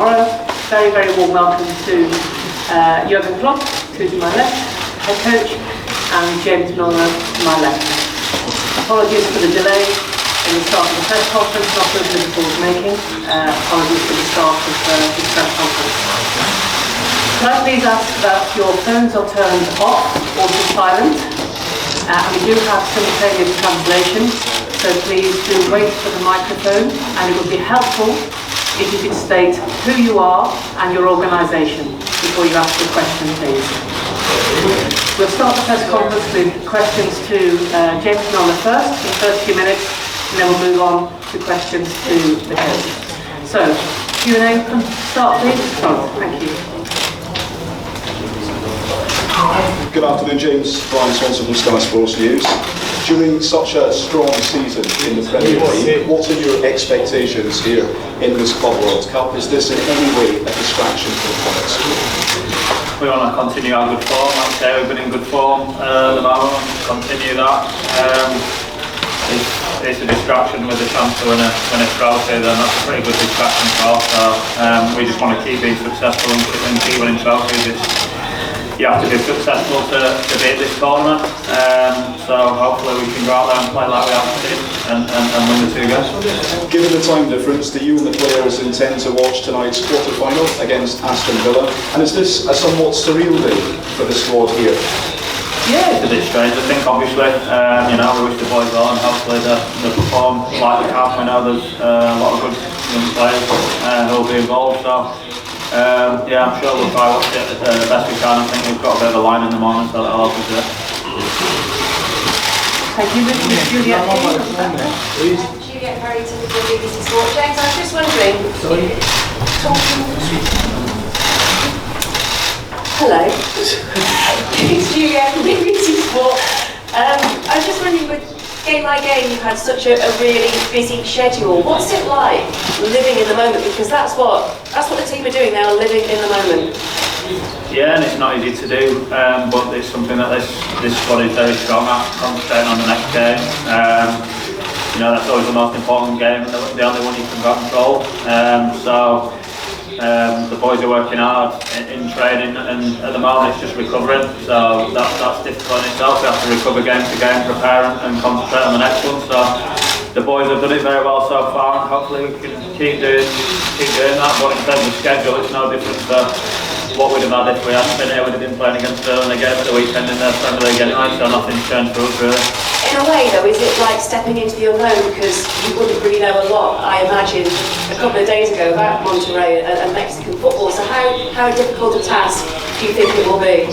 tomorrow. Very, very warm welcome to Jurgen Klopp, who's to my left, head coach, and James Milner to my left. Apologies for the delay in the start of the press conference, not that Liverpool was making. Apologies for the start of this press conference. Can I please ask that your phones are turned off or to silent? And we do have simultaneous translation, so please do wait for the microphone, and it would be helpful if you could state who you are and your organisation before you ask the question, please. We'll start the press conference with questions to James Milner first, in the first few minutes, and then we'll move on to questions to the coach. So, Q&A, start please. Thank you. Good afternoon, James. Brian Swanson from Sky Sports News. During such a strong season in the Premier League, what are your expectations here in this Club World Cup? Is this in any way a distraction for the Comets? We want to continue our good form. Like I say, we've been in good form at the moment. Continue that. It's a distraction with the chance to win a trophy, then that's a pretty good distraction for us. So we just want to keep being successful and keep winning trophies. You have to be successful to beat this tournament, so hopefully we can go out there and play like we have to and win the 2 games. Given the time difference, do you and the players intend to watch tonight's quarter-final against Aston Villa? And is this a somewhat surreal day for the squad here? Yeah, it's a bit strange. I think obviously, we wish the boys well and hopefully they perform like they can. We know there's a lot of good young players who will be involved. So. I'm sure we'll try watch it the best we can. I think we've got a bit of a line in the morning, so that'll help us do it. Thank you, Juliet. Juliet Harrington from BeanymanSports. James, I was just wondering. Hello. It's Juliet from BeanymanSports. I was just wondering, with game by game, you've had such a really busy schedule. What's it like living in the moment? Because that's what the team are doing. They are living in the moment. Yeah, and it's not easy to do, but it's something that this squad is very strong at, concentrating on the next game. That's always the most important game, the only one you can control. The boys are working hard in training, and at the moment it's just recovering, so that's difficult in itself. We have to recover game to game, prepare and concentrate on the next one. So the boys have done it very well so far, and hopefully we can keep doing that. But in terms of schedule, it's no different to what we'd have had if we hadn't been here. We'd have been playing against Sterling again at the weekend in the Premier League anyway, so nothing's changed for us really. In a way though, is it like stepping into the unknown, because you wouldn't really know a lot, I imagine, a couple of days ago about Monterrey and Mexican football, so how difficult a task do you think it will be?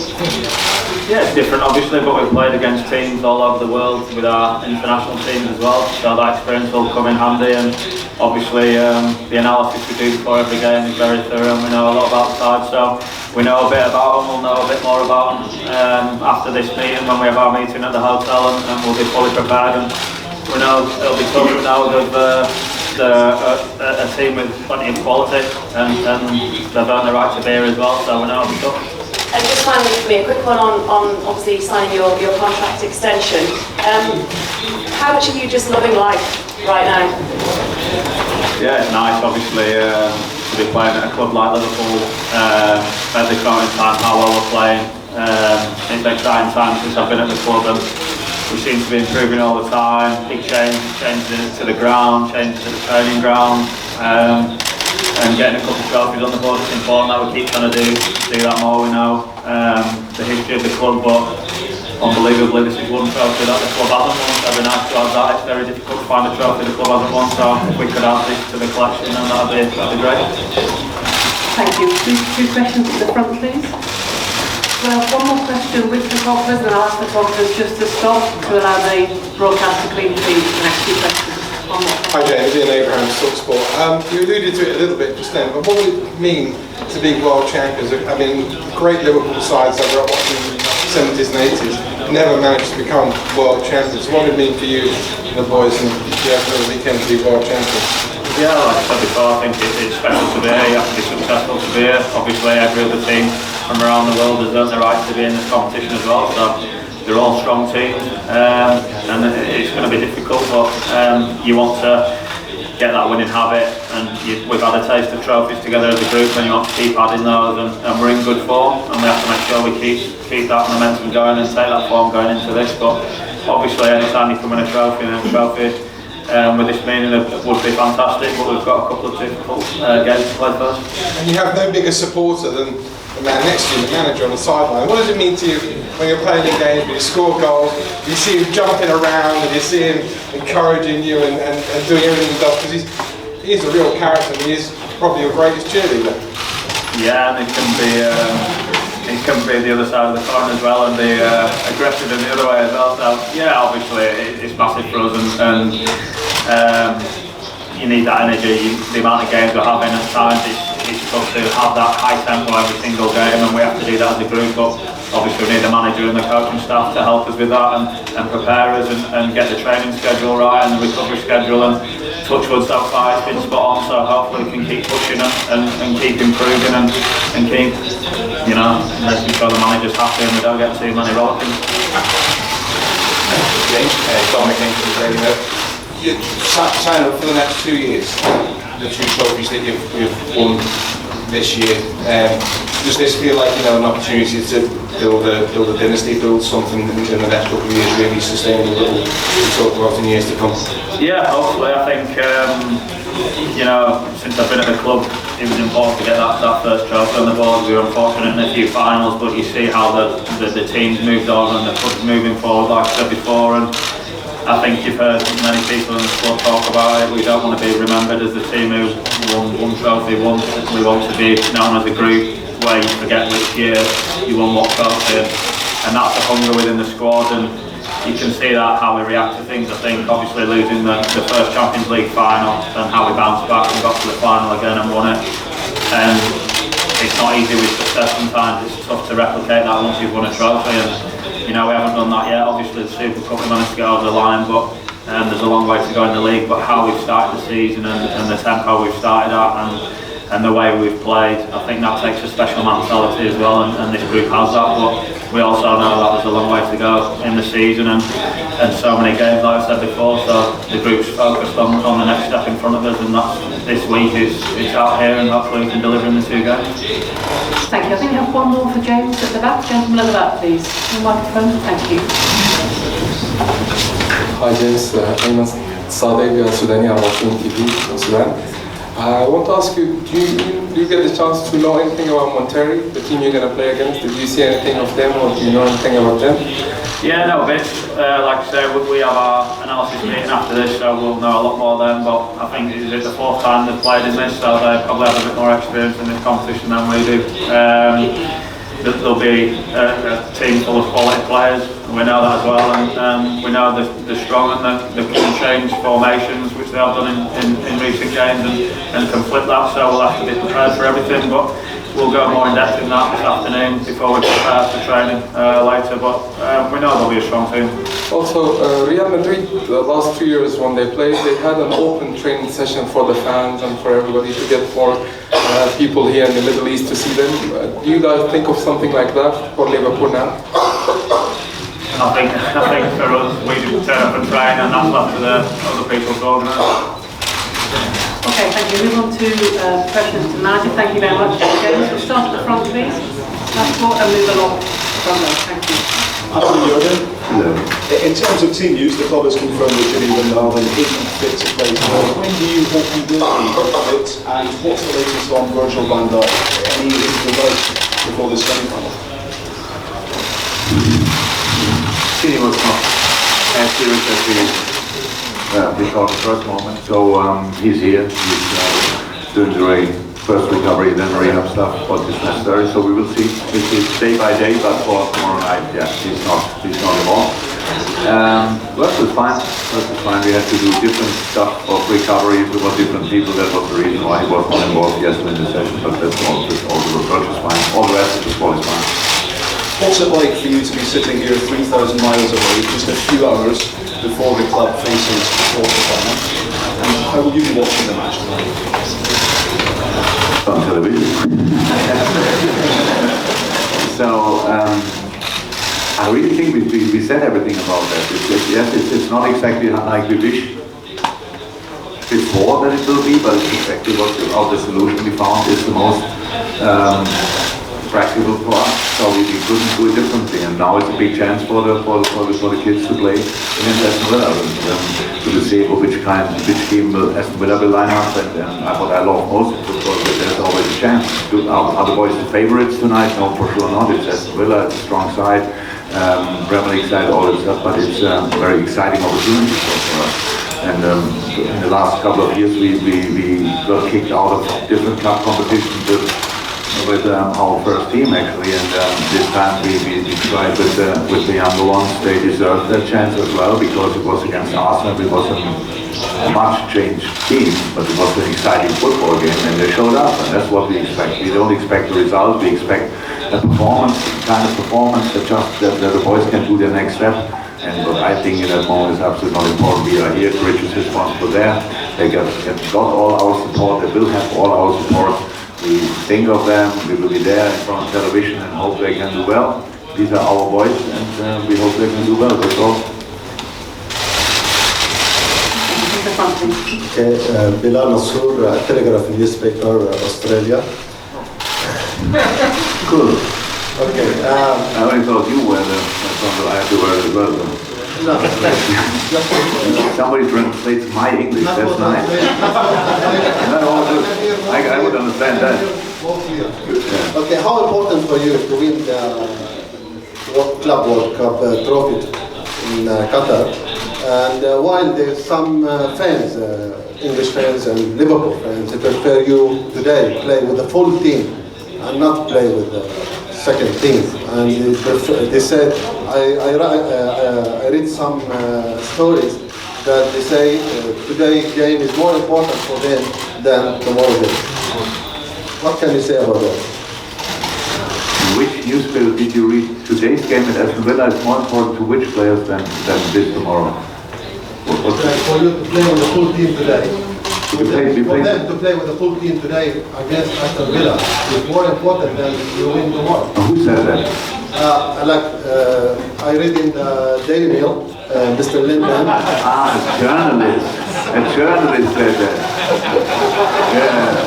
Yeah, it's different obviously, but we've played against teams all over the world with our international teams as well, so that experience will come in handy. And obviously the analysis we do before every game is very thorough, and we know a lot about the side, so we know a bit about them. We'll know a bit more about them after this meeting when we have our meeting at the hotel, and we'll be fully prepared. And we know it'll be tough. We know they're a team with plenty of quality, and they've earned the right to be here as well, so we know it'll be tough. And just finally for me, a quick one on obviously signing your contract extension. How much are you just loving life right now? Yeah, it's nice obviously to be playing at a club like Liverpool at the current time, how well we're playing. It's exciting times since I've been at the club, and we seem to be improving all the time. Big changes to the ground, changes to the training ground. And getting a couple of trophies on the board, it's important that we keep trying to do that more. We know the history of the club, but unbelievably this is one trophy that the club hasn't won. Every nice to have that. It's very difficult to find a trophy the club hasn't won, so if we could add this to the collection, then that'd be great. Thank you. Two questions at the front, please. Well, one more question with photographers, and I'll ask photographers just to stop to allow the broadcast to clean feed the next few questions. Hi James, Ian Abraham, Talksport. You alluded to it a little bit just then, but what would it mean to be world champions? I mean, great Liverpool sides I grew up watching in the 70s and 80s never managed to become world champions. What would it mean for you and the boys and the weekend to be world champions? Yeah, like I said before, I think it's special to be here. You have to be successful to be here. Obviously, every other team from around the world has earned the right to be in this competition as well. So they're all strong teams, and it's going to be difficult, but you want to get that winning habit we've had a taste of trophies together as a group, and you want to keep adding those, and we're in good form, and we have to make sure we keep that momentum going and take that form going into this. But obviously, anytime you can win a trophy, and a trophy with this meaning it would be fantastic, but we've got a couple of difficult games to play first. And you have no bigger supporter than the man next to you, the manager on the sideline. What does it mean to you when you're playing in games, when you score goals, you see him jumping around and you see him encouraging you and doing everything he does? Because he's a real character and he is probably your greatest cheerleader. Yeah, and it can be the other side of the coin as well, and be aggressive in the other way as well. So yeah, obviously it's massive for us, and you need that energy. The amount of games we're having at times, it's tough to have that high tempo every single game, and we have to do that as a group. But obviously we need the manager and the coaching staff to help us with that and prepare us and get the training schedule right and the recovery schedule. And touch wood, so far it's been spot on, so hopefully we can keep pushing it and keep improving and keep, making sure the manager's happy and we don't get too many rollicking. Dominic, you sign up for the next 2 years, the 2 trophies that you've won this year. Does this feel like an opportunity to build a dynasty, build something in the next couple of years, really sustainable that we'll talk about in years to come? Yeah, hopefully. I think since I've been at the club, it was important to get that first trophy on the board. We were unfortunate in a few finals, but you see how the team's moved on and the club's moving forward, like I said before. And I think you've heard many people in the club talk about it. We don't want to be remembered as the team who won one trophy once. We want to be known as a group where you forget which year you won what trophy, and that's the hunger within the squad. And you can see that how we react to things. I think obviously losing the first Champions League final and how we bounced back and got to the final again and won it. And it's not easy with success sometimes. It's tough to replicate that once you've won a trophy. And we haven't done that yet. Obviously the Super Cup we managed to get over the line, but there's a long way to go in the league. But how we've started the season and the tempo we've started at and the way we've played, I think that takes a special mentality as well, and this group has that. But we also know that there's a long way to go in the season and so many games, like I said before. So the group's focused on the next step in front of us, and that's this week is out here, and hopefully we can deliver in the 2 games. Thank you. I think we have one more for James at the back. Gentleman at the back, please. The microphone. Thank you. Hi James, I'm Sadek Sudani. I'm watching TV from Sudan. I want to ask you, do you get the chance to know anything about Monterrey, the team you're going to play against? Did you see anything of them, or do you know anything about them? Yeah, no, a bit. Like I say, we have our analysis meeting after this, so we'll know a lot more then. But I think it's the 4th time they've played in this, so they probably have a bit more experience in this competition than we do. There'll be a team full of quality players, and we know that as well. And we know they're strong and they can change formations, which they have done in recent games, and can flip that. So we'll have to be prepared for everything. But we'll go more in depth in that this afternoon before we prepare for training later. But we know they'll be a strong team. Also, Real Madrid, the last 2 years when they played, they had an open training session for the fans and for everybody to get more people here in the Middle East to see them. Do you guys think of something like that for Liverpool now? I think for us, we just turn up and train, and that's up to the other people to organise. Okay, thank you. Move on to President and Manager. Thank you very much. James, we'll start at the front, please. Passport and move along from there. Thank you. Afternoon, Jurgen. In terms of team use, the club has confirmed that Jurgen Klopp isn't fit to play tomorrow. When do you hope he will be fit, and what's the latest on Virgil van Dijk? Any results before the semi-final? He was not as serious as we thought the first moment, so he's here. He's doing the first recovery, then rehab stuff, what is necessary. So we will see. This is day by day, but for tomorrow night, yeah, he's not involved. Rest is fine. We had to do different stuff of recovery with different people. That was the reason why he was not involved yesterday in the session. But that's all the approach is fine. All the rest of the sport is fine. What's it like for you to be sitting here 3,000 miles away, just a few hours before the club faces the quarter-final? And how will you be watching the match tonight? On television. So I really think we said everything about that. Yes, it's not exactly like we wish before that it will be, but it's exactly what the solution we found is the most practical for us. So we couldn't do it differently, and now it's a big chance for the kids to play against Aston Villa, to see which team Aston Villa will line up. And what I love most is because there's always a chance. Are the boys the favourites tonight? No, for sure not. It's Aston Villa. It's a strong side. Premier League side, all that stuff, but it's a very exciting opportunity for us. And in the last couple of years, we got kicked out of different club competitions with our first team actually, and this time we tried with the younger ones. They deserved that chance as well because it was against Arsenal. It wasn't a much changed team, but it was an exciting football game, and they showed up, and that's what we expect. We don't expect the result. We expect a performance, kind of performance that the boys can do their next step. And what I think in that moment is absolutely not important. We are here. Rich is responsible there. They got all our support. They will have all our support. We think of them. We will be there in front of television and hope they can do well. These are our boys, and we hope they can do well. That's all. Okay, Bilal Nassour, Telegraph newspaper, Australia. Cool. Okay. I only thought you were I have to wear it as well. No. Somebody translates my English. That's nice. I would understand that. Yeah. Okay, how important for you to win the Club World Cup trophy in Qatar? And while there's some fans, English fans and Liverpool fans, they prefer you today play with the full team and not play with the second team. And they said, I read some stories that they say today's game is more important for them than tomorrow's game. What can you say about that? Which newspaper did you read? Today's game at Aston Villa is more important to which players than this tomorrow? For you to play with the full team today. For them to play with the full team today against Aston Villa is more important than you win tomorrow. Who said that? I read in the Daily Mail, Mr. Milner. A journalist. A journalist said that. Yeah.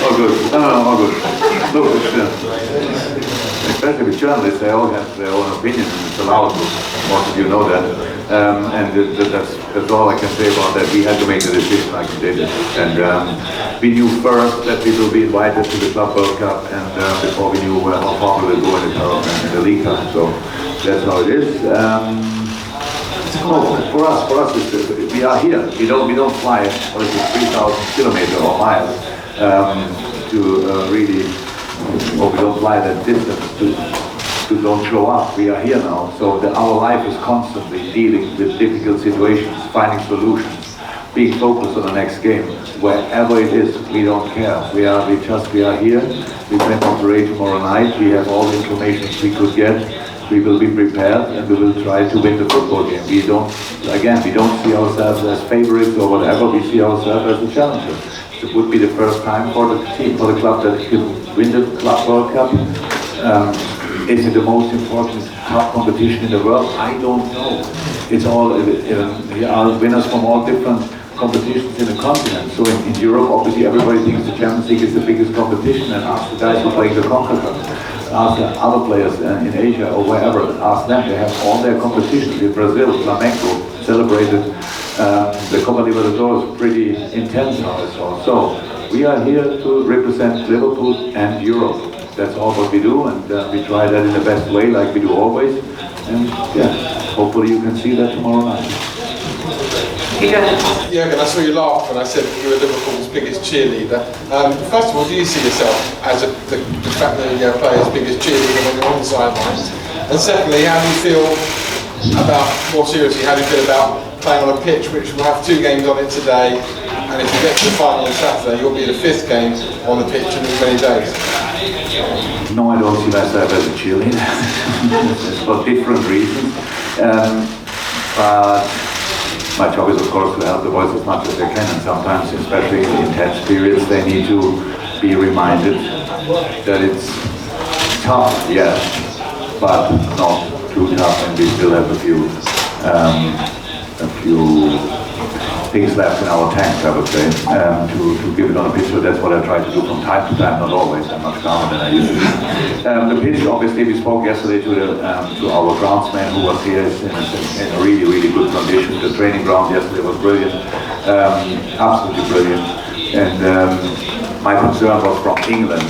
Oh good. No, good. Look, especially with journalists, they all have their own opinion, and it's allowed. Most of you know that. That's all I can say about that. We had to make the decision like we did. And we knew first that we will be invited to the Club World Cup, and before we knew how far we will go in the League Cup. So that's how it is. For us, we are here. We don't fly 3,000 kilometers or miles to really. Or we don't fly that distance to don't show up. We are here now. So our life is constantly dealing with difficult situations, finding solutions, being focused on the next game. Wherever it is, we don't care. We are here. We play Monterrey tomorrow night. We have all the information we could get. We will be prepared, and we will try to win the football game. We don't see ourselves as favorites or whatever. We see ourselves as a challenger. It would be the first time for the team, for the club that could win the Club World Cup. Is it the most important cup competition in the world? I don't know. It's all, we are winners from all different competitions in the continent. So in Europe, obviously everybody thinks the Champions League is the biggest competition, and ask the guys who play the CONCACAF. Ask the other players in Asia or wherever, ask them. They have all their competitions. In Brazil, Flamengo celebrated the Copa Libertadores pretty intense now as well. So we are here to represent Liverpool and Europe. That's all what we do, and we try that in the best way, like we do always. And yeah, hopefully you can see that tomorrow night. Jurgen, I saw you laugh when I said that you were Liverpool's biggest cheerleader. First of all, do you see yourself as the fact that you're player's biggest cheerleader when you're on the sidelines? And secondly, how do you feel about, more seriously, how do you feel about playing on a pitch which will have 2 games on it today, and if you get to the final on Saturday, you'll be the 5th game on the pitch in as many days? No, I don't see myself as a cheerleader. It's for different reasons. But my job is, of course, to help the boys as much as they can, and sometimes, especially in intense periods, they need to be reminded that it's tough, yes, but not too tough, and we still have a few a few things left in our tanks, I would say, to give it on a pitch. So that's what I try to do from time to time, not always. I'm much calmer than I used to be. The pitch, obviously, we spoke yesterday to our groundsman who was here in a really, really good condition. The training ground yesterday was brilliant, absolutely brilliant. And my concern was from England.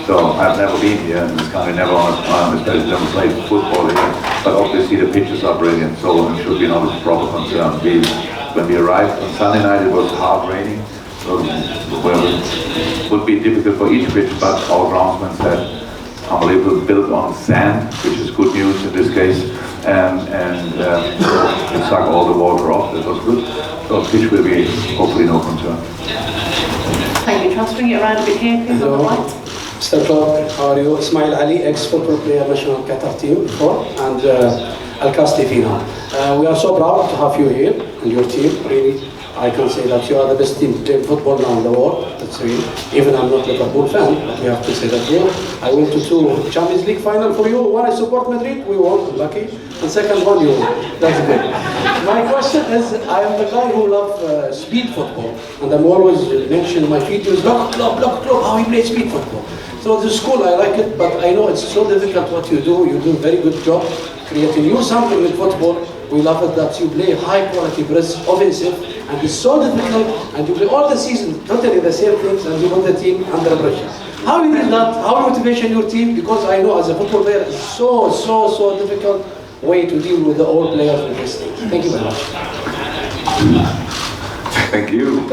So I've never been here in this country, especially never played football here. But obviously the pitches are brilliant, so it should be not a proper concern. When we arrived on Sunday night, it was hard raining, so it would be difficult for each pitch, but our groundsman said, unbelievable, built on sand, which is good news in this case, and it sucked all the water off. That was good. So the pitch will be hopefully no concern. Thank you. Transferring it around a bit here, please, on the right. Mr. Klopp, how are you? Ismail Ali, ex-football player, national Qatar team before, and Al-Qas TV now. We are so proud to have you here and your team. Really, I can say that you are the best team playing football now in the world. That's real. Even I'm not a Liverpool fan, but we have to say that here. I went to 2 Champions League final for you. One I support Madrid, we won, lucky. And second one, you won. That's good. My question is, I am the guy who loves speed football, and I'm always mentioning my videos, look, how he plays speed football. So the school, I like it, but I know it's so difficult what you do. You do a very good job creating new something in football. We love it that you play high quality press, offensive, and it's so difficult, and you play all the season totally the same things, and you put the team under pressure. How you did that? How motivation your team? Because I know as a football player, it's so difficult way to deal with the old players with these things. Thank you very much. Thank you.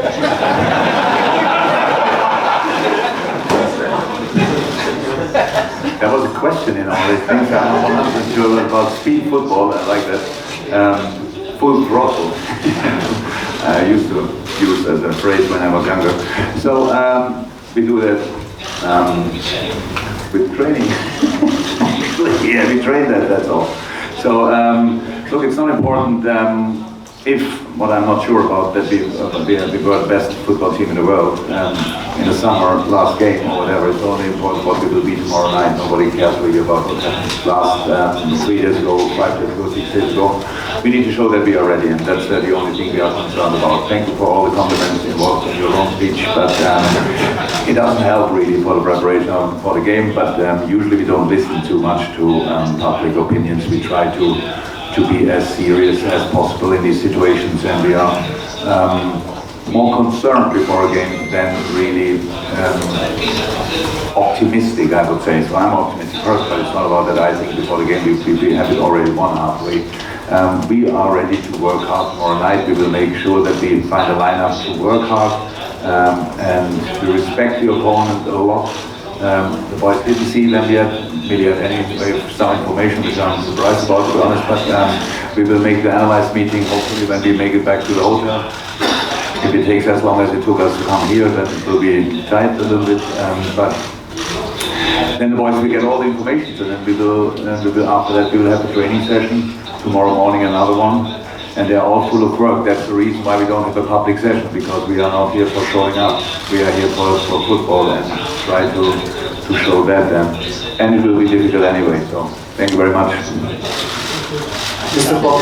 There was a question in all these things. I'm not sure about speed football. I like that. Full throttle. I used to use as a phrase when I was younger. So we do that with training. Yeah, we train that. That's all. So look, it's not important if what I'm not sure about that we were the best football team in the world in the summer, last game or whatever. It's only important what we will be tomorrow night. Nobody cares really about what happened last 3 days ago, 5 days ago, 6 days ago. We need to show that we are ready, and that's the only thing we are concerned about. Thank you for all the compliments involved in your own speech, but it doesn't help really for the preparation for the game. But usually we don't listen too much to public opinions. We try to be as serious as possible in these situations, and we are more concerned before a game than really optimistic, I would say. So I'm optimistic first, but it's not about that. I think before the game we have it already won halfway. We are ready to work hard tomorrow night. We will make sure that we find a lineup to work hard, and we respect the opponent a lot. The boys didn't see them yet, really had any way of some information, which I'm surprised about, to be honest, but we will make the analyze meeting hopefully when we make it back to the hotel. If it takes as long as it took us to come here, then it will be tight a little bit, but then the boys will get all the information, so then we will after that we will have a training session, tomorrow morning another one, and they are all full of work. That's the reason why we don't have a public session, because we are not here for showing up. We are here for football and try to show that then. And it will be difficult anyway, so thank you very much. Mr. Klopp,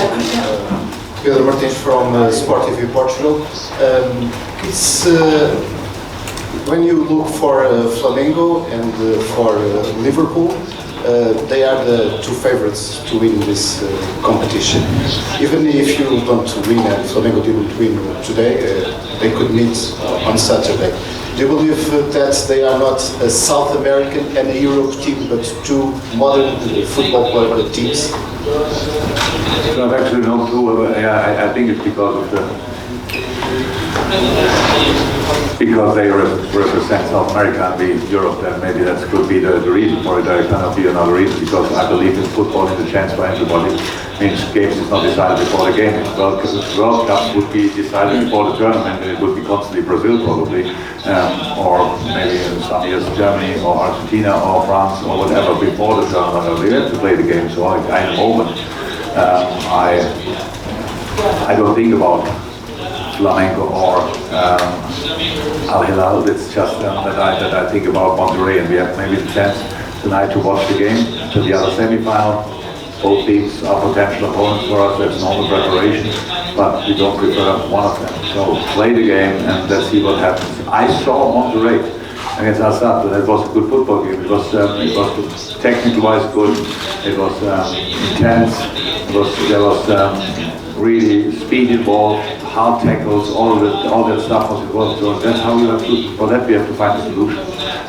Pedro Martins from Sport TV Portugal. When you look for Flamengo and for Liverpool, they are the 2 favorites to win this competition. Even if you don't win and Flamengo didn't win today, they could meet on Saturday. Do you believe that they are not a South American and a Europe team, but 2 modern football player teams? No, I've actually no clue. I think it's because they represent South America and we Europe, then maybe that could be the reason for it. There cannot be another reason, because I believe in football is a chance for everybody. Means games is not decided before the game. World Cup would be decided before the tournament, and it would be constantly Brazil probably, or maybe in some years Germany or Argentina or France or whatever before the tournament. We have to play the game, so at the moment I don't think about Flamengo or Al Hilal. It's just that I think about Monterrey, and we have maybe the chance tonight to watch the game to the other semi-final. both teams are potential opponents for us. That's normal preparation, but we don't prefer one of them. So play the game and let's see what happens. I saw Monterrey against Assad, and it was a good football game. It was technical-wise good. It was intense. There was really speed involved, hard tackles, all that stuff was involved. So that's how we have to. For that we have to find a solution,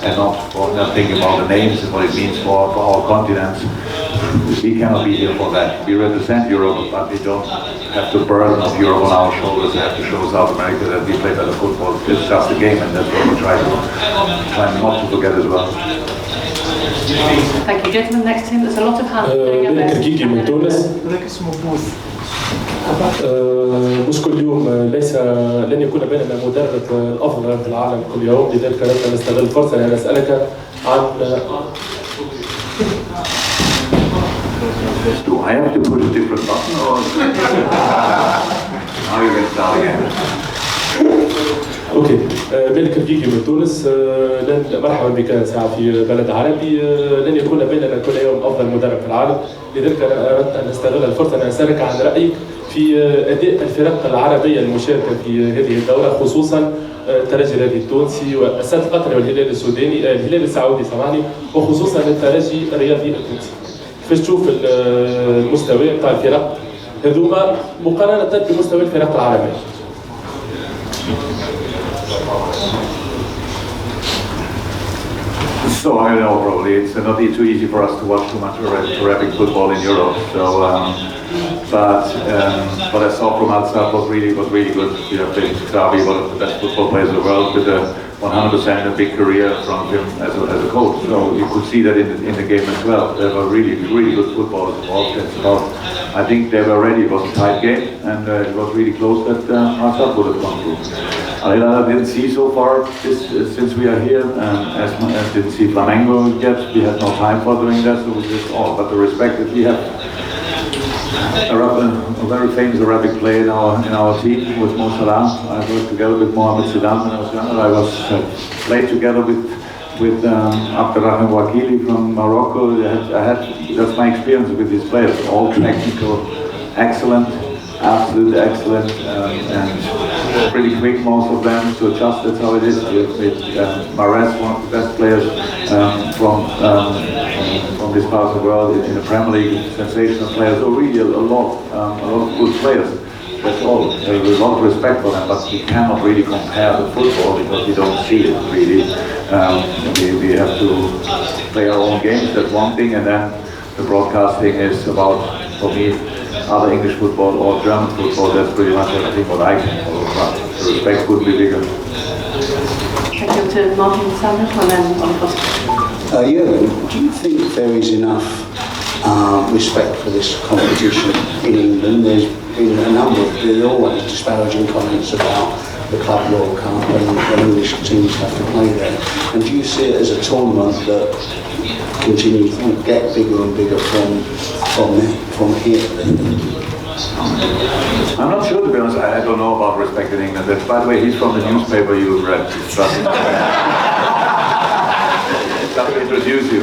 and not thinking about the names and what it means for our continents. We cannot be here for that. We represent Europe, but we don't have the burden of Europe on our shoulders. We have to show South America that we play better football. It's just a game, and that's what we try not to forget as well. Thank you, gentlemen. Next team, there's a lot of hands. كيكي من تونس. مش كل يوم ليس لن يكون بيننا مدرب الافضل في العالم كل يوم، لذلك اردنا نستغل الفرصه ان اسالك عن Do I have to push a different button or now you can start again? اوكي ملك الكيكي من تونس. مرحبا بك ساعة في بلد عربي. لن يكون بيننا كل يوم افضل مدرب في العالم، لذلك اردت ان استغل الفرصه ان اسالك عن رايك في اداء الفرق العربيه المشاركه في هذه الدوره، خصوصا الترجي الرياضي التونسي والسد القطري والهلال السوداني، الهلال السعودي سامحني، وخصوصا الترجي الرياضي التونسي. كيفاش تشوف المستوى بتاع الفرق هذوما مقارنه بمستوى الفرق العربيه؟ So I know probably it's not too easy for us to watch too much Arabic football in Europe. So, but what I saw from outside was really good. You know, Xavi, one of the best football players in the world, with a 100% a big career in front of him as a coach. So you could see that in the game as well. There were really good footballers involved. I think they were ready. It was a tight game, and it was really close that Assad would have gone through. I didn't see so far since we are here, as didn't see Flamengo yet. We had no time for doing that, so we did all. But the respect that we have a very famous Arabic player in our team with Mo Salah. I worked together with Mohamed Zidane when I was younger. I was played together with Abderrahman Wakili from Morocco. That's my experience with these players. All technical, excellent. Absolutely excellent and pretty quick, most of them, to adjust. That's how it is. With Mahrez, one of the best players from this part of the world in the Premier League, sensational players. So really a lot of good players. That's all. There's a lot of respect for them, but we cannot really compare the football because we don't see it really. We have to play our own games. That's one thing, and then the broadcasting is about, for me, other English football or German football. That's pretty much everything what I can follow. But the respect could be bigger. Thank you to Martin Sanders and then on Jurgen, do you think there is enough respect for this competition in England? There's been a number of always disparaging comments about the Club World Cup when English teams have to play there. And do you see it as a tournament that continues to get bigger and bigger from here? I'm not sure, to be honest. I don't know about respect in England. By the way, he's from the newspaper you read. Trust me. Let me introduce you.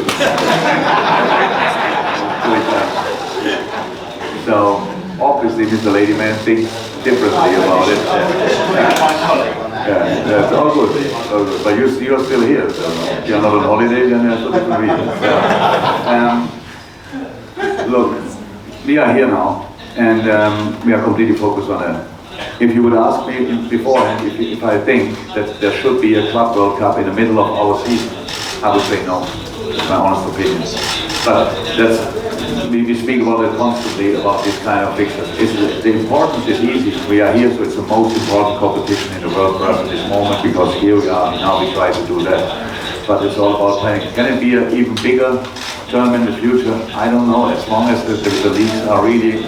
So obviously, Mr. Ladyman thinks differently about it. Yeah, that's all good. But you're still here. So you're not on holiday, then that's for different reasons. Look, we are here now, and we are completely focused on that. If you would ask me beforehand if I think that there should be a Club World Cup in the middle of our season, I would say no. That's my honest opinion. But we speak about it constantly, about this kind of fixtures. The importance is easy. We are here, so it's the most important competition in the world for us at this moment, because here we are, now we try to do that. But it's all about playing. Can it be an even bigger term in the future? I don't know, as long as the leagues are really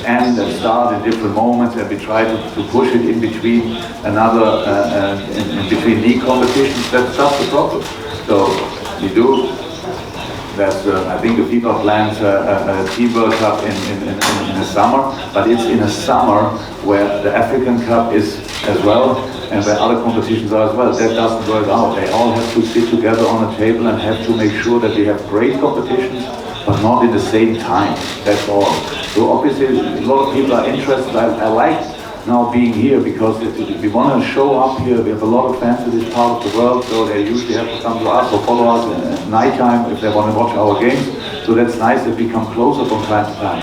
end and start in different moments, and we try to push it in between in between league competitions. That's just the problem. So we do. I think the FIFA plans a Team World Cup in the summer, but it's in a summer where the African Cup is as well, and where other competitions are as well. That doesn't work out. They all have to sit together on a table and have to make sure that we have great competitions, but not in the same time. That's all. So obviously a lot of people are interested. I like now being here because we want to show up here. We have a lot of fans in this part of the world, so they usually have to come to us or follow us at night time if they want to watch our games. So that's nice that we come closer from time to time.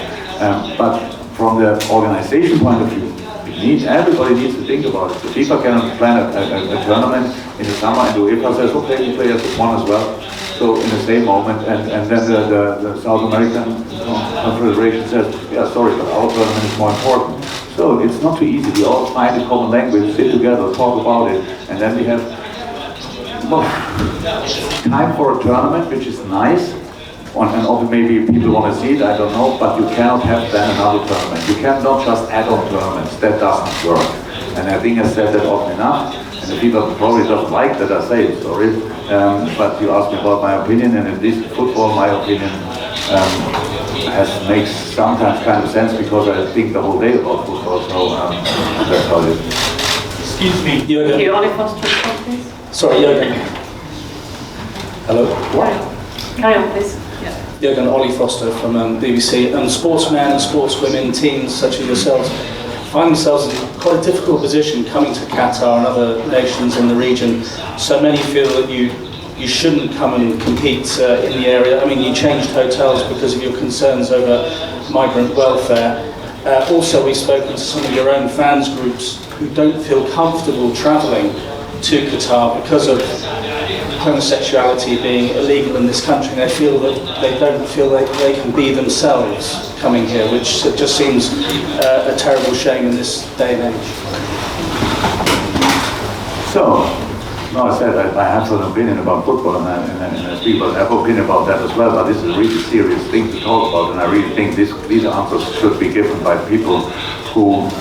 But from the organization point of view, everybody needs to think about it. The FIFA can plan a tournament in the summer, and the UEFA says, okay, we play as one as well. So in the same moment, and then the South American Confederation says, yeah, sorry, but our tournament is more important. So it's not too easy. We all find a common language, sit together, talk about it, and then we have time for a tournament, which is nice. And often maybe people want to see it, I don't know, but you cannot have then another tournament. You cannot just add on tournaments. That doesn't work. And I think I said that often enough, and the people probably don't like that I say it, sorry. But you asked me about my opinion, and in this football, my opinion makes sometimes kind of sense because I think the whole day about football, so that's how it is. Excuse me, Jurgen. You only first please? Sorry, Jurgen. Hello? Carry on, please. Jurgen, Ollie Foster from BBC. And sportsmen and sportswomen, teams such as yourselves, find themselves in quite a difficult position coming to Qatar and other nations in the region. So many feel that you shouldn't come and compete in the area. I mean, you changed hotels because of your concerns over migrant welfare. Also, we've spoken to some of your own fans groups who don't feel comfortable travelling to Qatar because of homosexuality being illegal in this country. They feel that they don't feel like they can be themselves coming here, which just seems a terrible shame in this day and age. So, no, I said I have an opinion about football, and I speak, but I have an opinion about that as well, but this is a really serious thing to talk about, and I really think these answers should be given by people who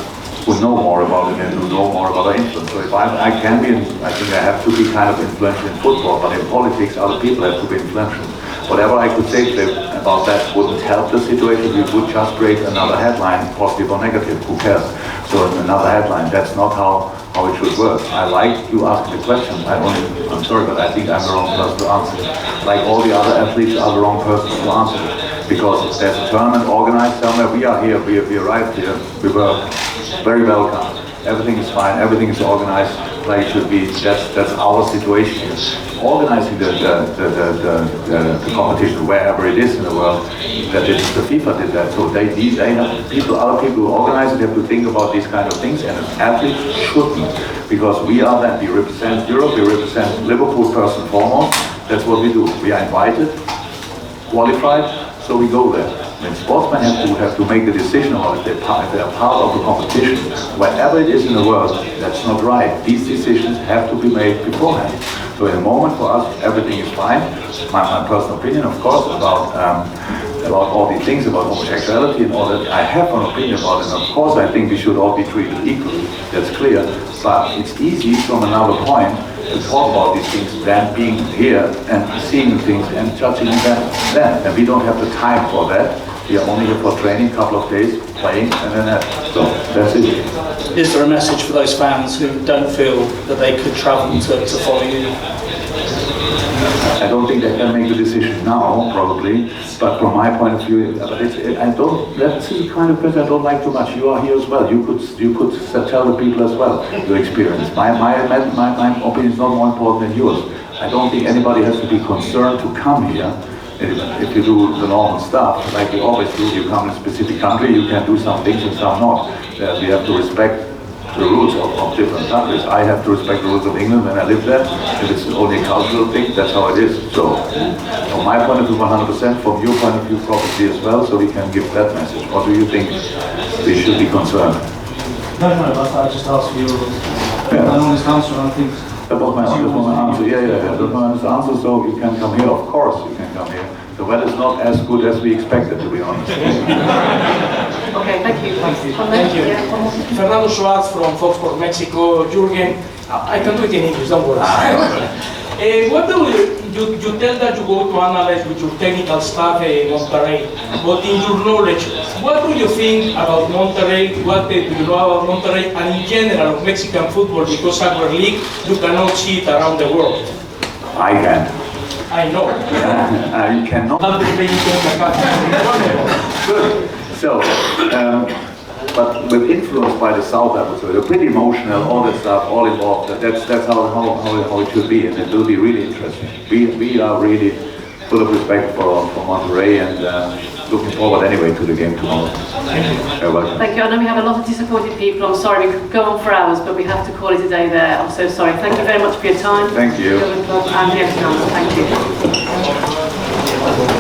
know more about it and who know more about our influence. So if I can be, I think I have to be kind of influential in football, but in politics other people have to be influential. Whatever I could say about that wouldn't help the situation. We would just create another headline, positive or negative, who cares? So another headline, that's not how it should work. I like you asking the question. I'm sorry, but I think I'm the wrong person to answer it. Like all the other athletes are the wrong person to answer it. Because there's a tournament organized somewhere, we are here, we arrived here, we were very welcome. Everything is fine, everything is organized like it should be. That's our situation. Organizing the competition wherever it is in the world, the FIFA did that. So they have people, other people who organize it have to think about these kind of things, and athletes shouldn't, because we are that. We represent Europe, we represent Liverpool first and foremost. That's what we do. We are invited, qualified, so we go there. When sportsmen have to make the decision on if they're part of the competition, wherever it is in the world, that's not right. These decisions have to be made beforehand. So in a moment for us, everything is fine. My personal opinion, of course, about all these things, about homosexuality and all that, I have an opinion about it. And of course, I think we should all be treated equally. That's clear. But it's easy from another point to talk about these things than being here and seeing things and judging them then. And we don't have the time for that. We are only here for training, a couple of days, playing, and then that. So that's it. Is there a message for those fans who don't feel that they could travel to follow you? I don't think they can make the decision now, probably, but from my point of view, that's the kind of person I don't like too much. You are here as well. You could tell the people as well your experience. My opinion is not more important than yours. I don't think anybody has to be concerned to come here. If you do the normal stuff, like you always do, you come in a specific country, you can do some things and some not. We have to respect the rules of different countries. I have to respect the rules of England when I live there. If it's only a cultural thing, that's how it is. So, from my point of view, 100%, from your point of view, probably as well, so we can give that message. What do you think we should be concerned? No, but I just asked you an honest answer, I think. That was my answer. Yeah. That was my honest answer, so you can come here. Of course you can come here. The weather is not as good as we expected, to be honest. Okay, thank you. Thank you. Fernando Schwartz from Fox Sports Mexico. Jurgen, I can do it in English, don't worry. What do you tell that you go to analyze with your technical staff in Monterrey, but in your knowledge, what do you think about Monterrey? What do you know about Monterrey and in general of Mexican football? Because our league, you cannot see it around the world. I can. I know. You cannot. Not the big Good. So, but we're influenced by the South episode. They're pretty emotional, all that stuff, all involved. That's how it should be, and it will be really interesting. We are really full of respect for Monterrey, and looking forward anyway to the game tomorrow. You're welcome. Thank you. I know we have a lot of disappointed people. I'm sorry, we could go on for hours, but we have to call it a day there. I'm so sorry. Thank you very much for your time. Thank you. And the Thank you.